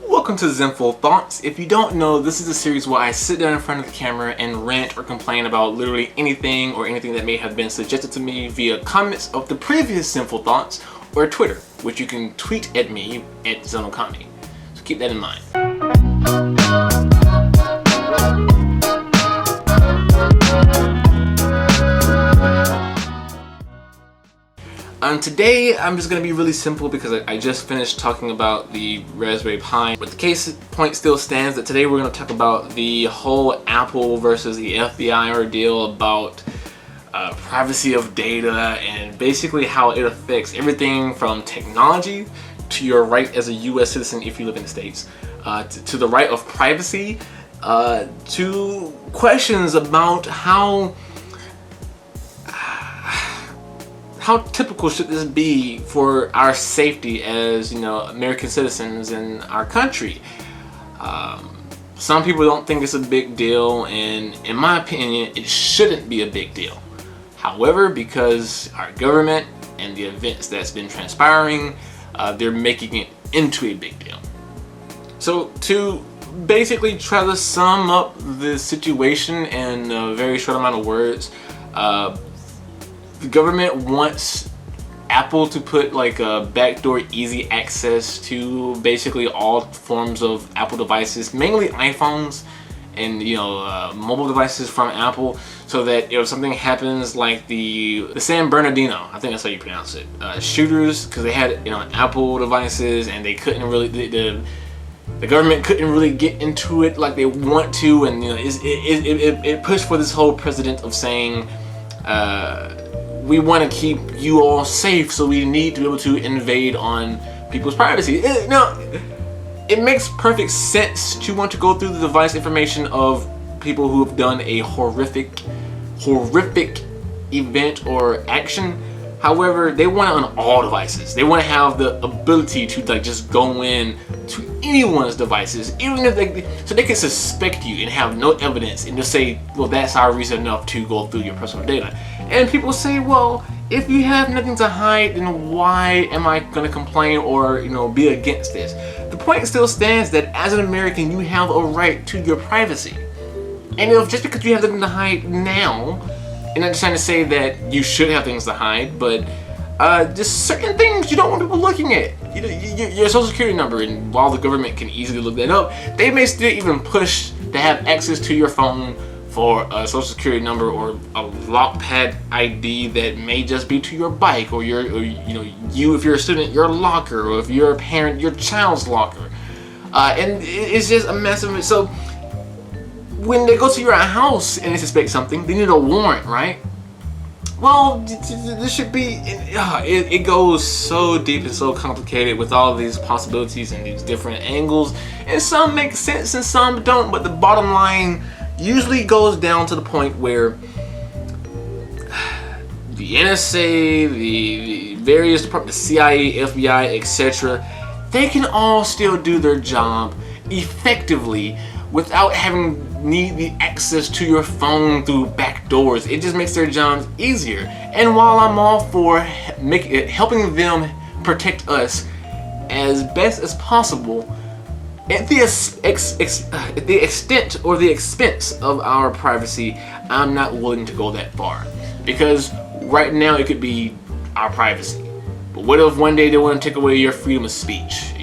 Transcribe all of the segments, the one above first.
Welcome to Zenful Thoughts. If you don't know, this is a series where I sit down in front of the camera and rant or complain about literally anything or anything that may have been suggested to me via comments of the previous Zenful Thoughts or Twitter, which you can tweet at me at Zenful Comedy. So keep that in mind. Today I'm just going to be really simple because I just finished talking about the Raspberry Pi. But the case point still stands that today we're going to talk about the whole Apple versus the FBI ordeal about privacy of data and basically how it affects everything from technology to your right as a US citizen if you live in the States, to the right of privacy, to questions about how typical should this be for our safety as, American citizens in our country. Some people don't think it's a big deal, and in my opinion, it shouldn't be a big deal. However, because our government and the events that's been transpiring, they're making it into a big deal. So to basically try to sum up the situation in a very short amount of words, the government wants Apple to put like a backdoor easy access to basically all forms of Apple devices, mainly iPhones and mobile devices from Apple, so that if something happens like the San Bernardino, I think that's how you pronounce it, shooters, because they had Apple devices and they couldn't really the government couldn't really get into it like they want to, and it pushed for this whole precedent of saying, we want to keep you all safe, so we need to be able to invade on people's privacy. It makes perfect sense to want to go through the device information of people who have done a horrific event or action. However, they want it on all devices. They want to have the ability to just go in to anyone's devices, even if so they can suspect you and have no evidence and just say, well, that's our reason enough to go through your personal data. And people say, well, if you have nothing to hide, then why am I going to complain or be against this? The point still stands that as an American, you have a right to your privacy. And if just because you have nothing to hide now, and I'm just trying to say that you should have things to hide, but just certain things you don't want people looking at. Your social security number, and while the government can easily look that up, they may still even push to have access to your phone for a social security number or a lock pad ID that may just be to your bike, or you if you're a student, your locker, or if you're a parent, your child's locker. And it's just a massive. So when they go to your house and they suspect something, they need a warrant, right? Well, this should be. It goes so deep and so complicated with all these possibilities and these different angles, and some make sense and some don't. But the bottom line usually goes down to the point where the NSA, the various departments, the CIA, FBI, etc., they can all still do their job effectively without having the access to your phone through back doors. It just makes their jobs easier. And while I'm all for helping them protect us as best as possible, at the extent or the expense of our privacy, I'm not willing to go that far. Because right now it could be our privacy. But what if one day they want to take away your freedom of speech?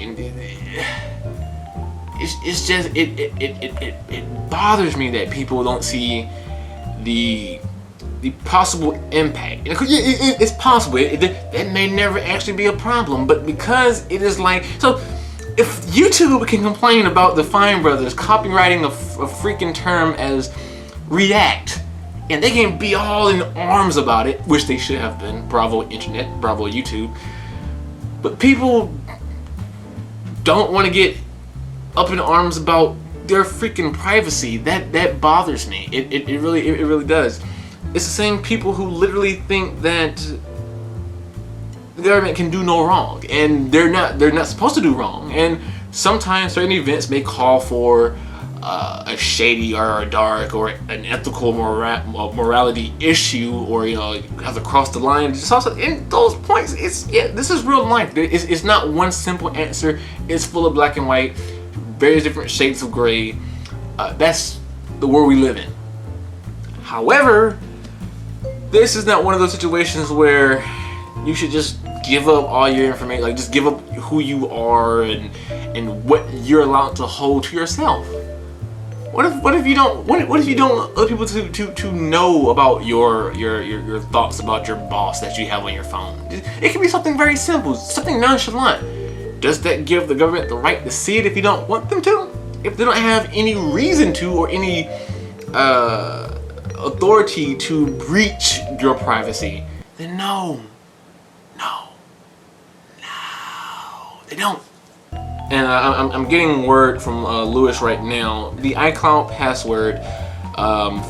It's just, it bothers me that people don't see the possible impact. It's possible. That may never actually be a problem, but because it is like, so if YouTube can complain about the Fine Brothers copywriting a freaking term as react, and they can be all in arms about it, which they should have been, bravo internet, bravo YouTube, but people don't want to get up in arms about their freaking privacy. That bothers me. It really does. It's the same people who literally think that the government can do no wrong, and they're not supposed to do wrong. And sometimes certain events may call for a shady or a dark or an ethical morality issue, or have to cross the line. Just also in those points, this is real life. It's not one simple answer. It's full of black and white, various different shades of gray. That's the world we live in. However, this is not one of those situations where you should just give up all your information, like just give up who you are and what you're allowed to hold to yourself. What if you don't want other people to know about your thoughts about your boss that you have on your phone? It can be something very simple, something nonchalant. Does that give the government the right to see it if you don't want them to? If they don't have any reason to or any authority to breach your privacy, then no, they don't. And I'm getting word from Lewis right now. The iCloud password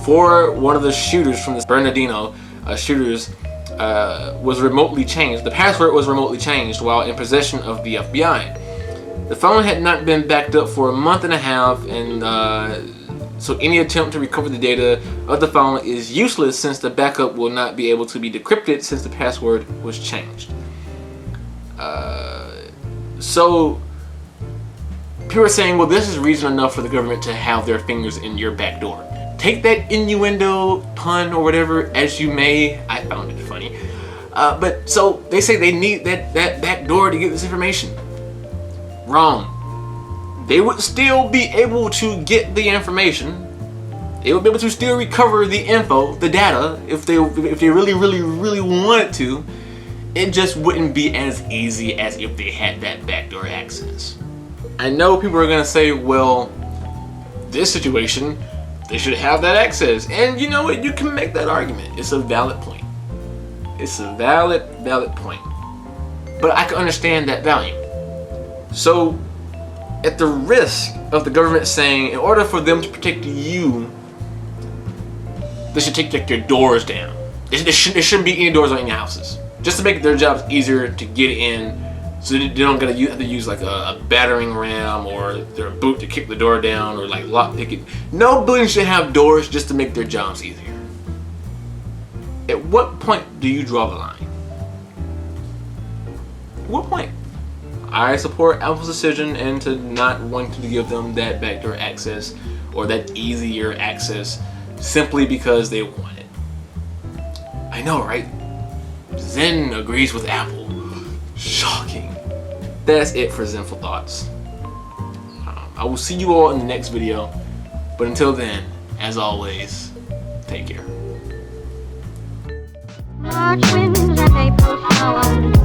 for one of the shooters from the Bernardino shooters was remotely changed. The password was remotely changed while in possession of the FBI. The phone had not been backed up for a month and a half, and so any attempt to recover the data of the phone is useless since the backup will not be able to be decrypted since the password was changed. So people are saying, well, this is reason enough for the government to have their fingers in your back door. Take that innuendo, pun, or whatever as you may. I found it funny. But so they say they need that back door to get this information. Wrong. They would still be able to get the information. They would be able to still recover the info, the data, if they really wanted to. It just wouldn't be as easy as if they had that backdoor access. I know people are gonna say, well, this situation, they should have that access. And you know what? You can make that argument. It's a valid point. It's a valid point. But I can understand that value. So, at the risk of the government saying, in order for them to protect you, they should take your doors down. There shouldn't be any doors on any houses. Just to make their jobs easier to get in, so they don't have to use like a battering ram or their boot to kick the door down or like lockpick it. No building should have doors just to make their jobs easier. At what point do you draw the line? At what point? I support Apple's decision into not wanting to give them that backdoor access or that easier access simply because they want it. I know, right? Zen agrees with Apple. Shocking. That's it for Zenful Thoughts. I will see you all in the next video. But until then, as always, take care. March winds and April showers.